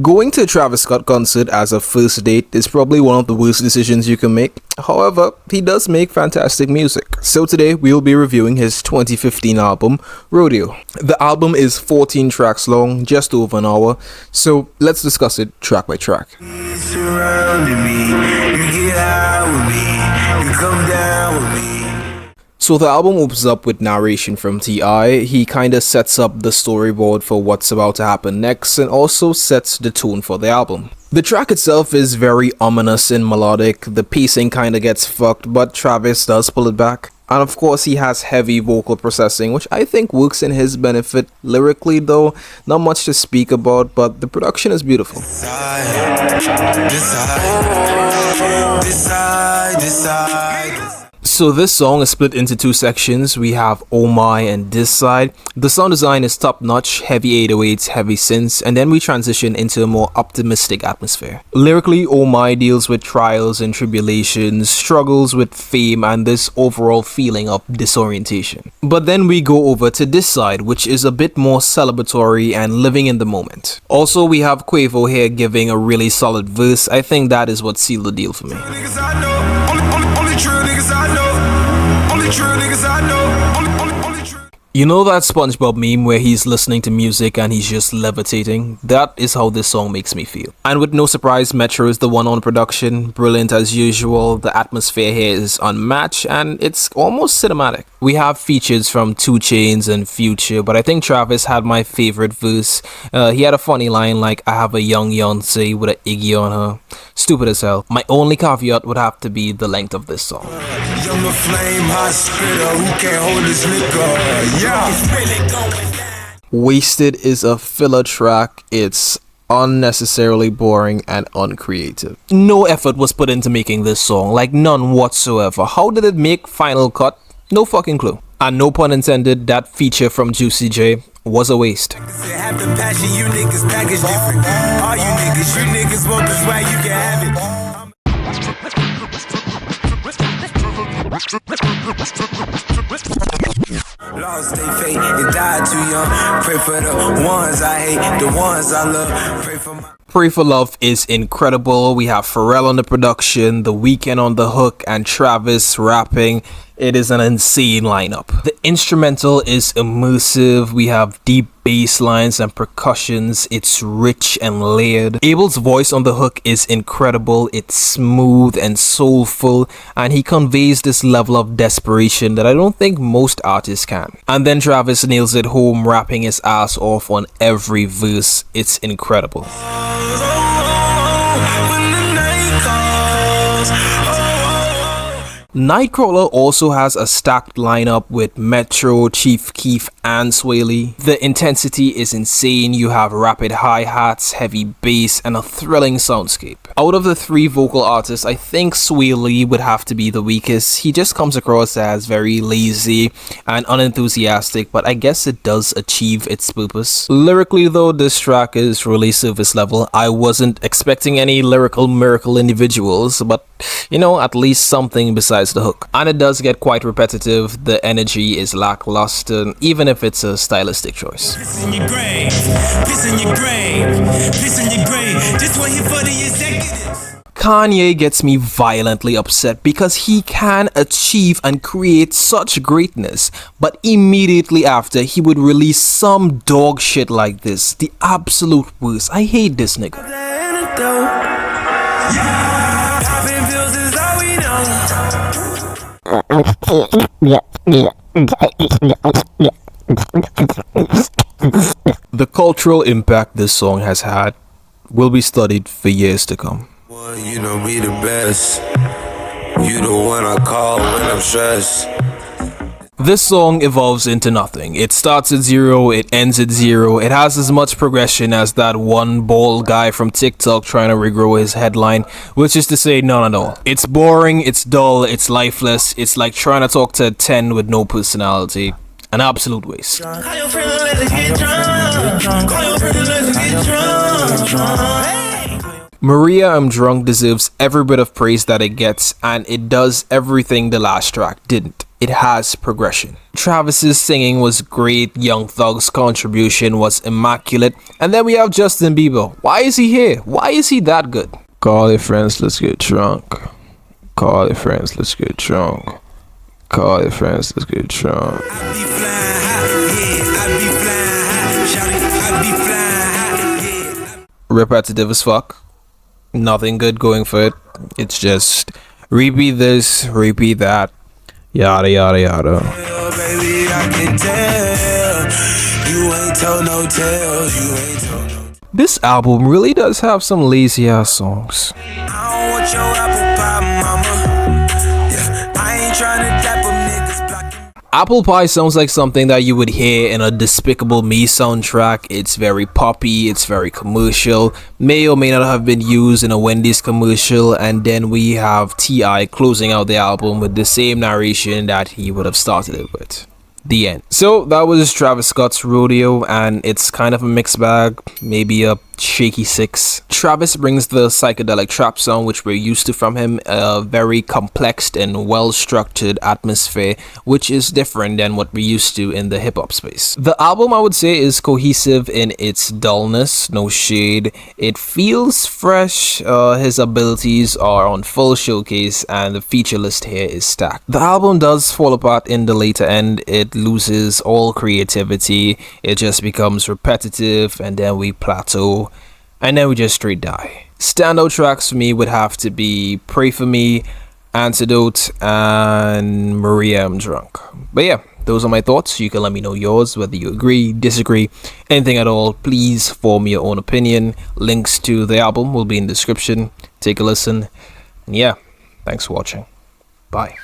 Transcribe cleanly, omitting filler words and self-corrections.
Going to a Travis Scott concert as a first date is probably one of the worst decisions you can make. However, he does make fantastic music. So today we'll be reviewing his 2015 album, Rodeo. The album is 14 tracks long, just over an hour, so let's discuss it track by track. So the album opens up with narration from T.I. He kinda sets up the storyboard for what's about to happen next and also sets the tone for the album. The track itself is very ominous and melodic, the pacing kinda gets fucked, but Travis does pull it back. And of course he has heavy vocal processing, which I think works in his benefit. Lyrically though, not much to speak about, but the production is beautiful. So this song is split into two sections. We have Oh My and This Side. The sound design is top notch, heavy 808s, heavy synths, and then we transition into a more optimistic atmosphere. Lyrically, Oh My deals with trials and tribulations, struggles with fame, and this overall feeling of disorientation. But then we go over to This Side, which is a bit more celebratory and living in the moment. Also, we have Quavo here giving a really solid verse. I think that is what sealed the deal for me. You know that SpongeBob meme where he's listening to music and he's just levitating? That is how this song makes me feel. And with no surprise, Metro is the one on production. Brilliant as usual. The atmosphere here is unmatched and it's almost cinematic. We have features from 2 Chainz and Future, but I think Travis had my favorite verse. He had a funny line like, I have a young Beyonce with an Iggy on her. Stupid as hell. My only caveat would have to be the length of this song. Wasted is a filler track. It's unnecessarily boring and uncreative. No effort was put into making this song, like none whatsoever. How did it make Final Cut? No fucking clue. And no pun intended, that feature from Juicy J was a waste. Lost they fate and died too young. Pray for the ones I hate, the ones I love. Pray for Love is incredible. We have Pharrell on the production, The Weeknd on the hook, and Travis rapping. It is an insane lineup. The instrumental is immersive. We have deep bass lines and percussions. It's rich and layered. Abel's voice on the hook is incredible. It's smooth and soulful, and he conveys this level of desperation that I don't think most artists can. And then Travis nails it home, rapping his ass off on every verse. It's incredible. Nightcrawler also has a stacked lineup with Metro, Chief Keef, and Sway Lee. The intensity is insane. You have rapid hi-hats, heavy bass, and a thrilling soundscape. Out of the 3 vocal artists, I think Sway Lee would have to be the weakest. He just comes across as very lazy and unenthusiastic, but I guess it does achieve its purpose. Lyrically though, this track is really surface level. I wasn't expecting any lyrical miracle individuals, but you know, at least something besides the hook. And it does get quite repetitive. The energy is lackluster, even if it's a stylistic choice. Piss in your grave, piss in your grave, piss in your grave. Just wait for the executives. Kanye gets me violently upset because he can achieve and create such greatness, but immediately after he would release some dog shit like this. The absolute worst. I hate this nigga. The cultural impact this song has had will be studied for years to come. You know me the best. You the one I call when I'm stressed. This song evolves into nothing. It starts at 0, it ends at 0. It has as much progression as that one bald guy from TikTok trying to regrow his headline, which is to say none at all. It's boring, it's dull, it's lifeless. It's like trying to talk to a 10 with no personality. An absolute waste. Maria I'm Drunk deserves every bit of praise that it gets, and it does everything the last track didn't. it has progression. Travis's singing was great, Young Thug's contribution was immaculate, and then we have Justin Bieber. Why is he here? Why is he that good? Call your friends, let's get drunk. Call your friends, let's get drunk. Call your friends, let's get drunk. Repetitive as fuck. Nothing good going for it. It's just repeat this, repeat that, yada yada yada. This album really does have some lazy ass songs. Apple Pie sounds like something that you would hear in a Despicable Me soundtrack. It's very poppy, it's very commercial, may or may not have been used in a Wendy's commercial, and then we have T.I. closing out the album with the same narration that he would have started it with. The end. So that was Travis Scott's Rodeo, and it's kind of a mixed bag, maybe a shaky 6. Travis brings the psychedelic trap sound which we're used to from him, a very complex and well structured atmosphere which is different than what we're used to in the hip hop space. The album, I would say, is cohesive in its dullness, no shade. It feels fresh, his abilities are on full showcase, and the feature list here is stacked. The album does fall apart in the later end. It loses all creativity, it just becomes repetitive, and then we plateau, and then we just straight die. Standout tracks for me would have to be Pray For Me, Antidote, and Maria I'm Drunk. But yeah, those are my thoughts. You can let me know yours, whether you agree, disagree, anything at all. Please form your own opinion. Links to the album will be in the description. Take a listen. And yeah, thanks for watching. Bye.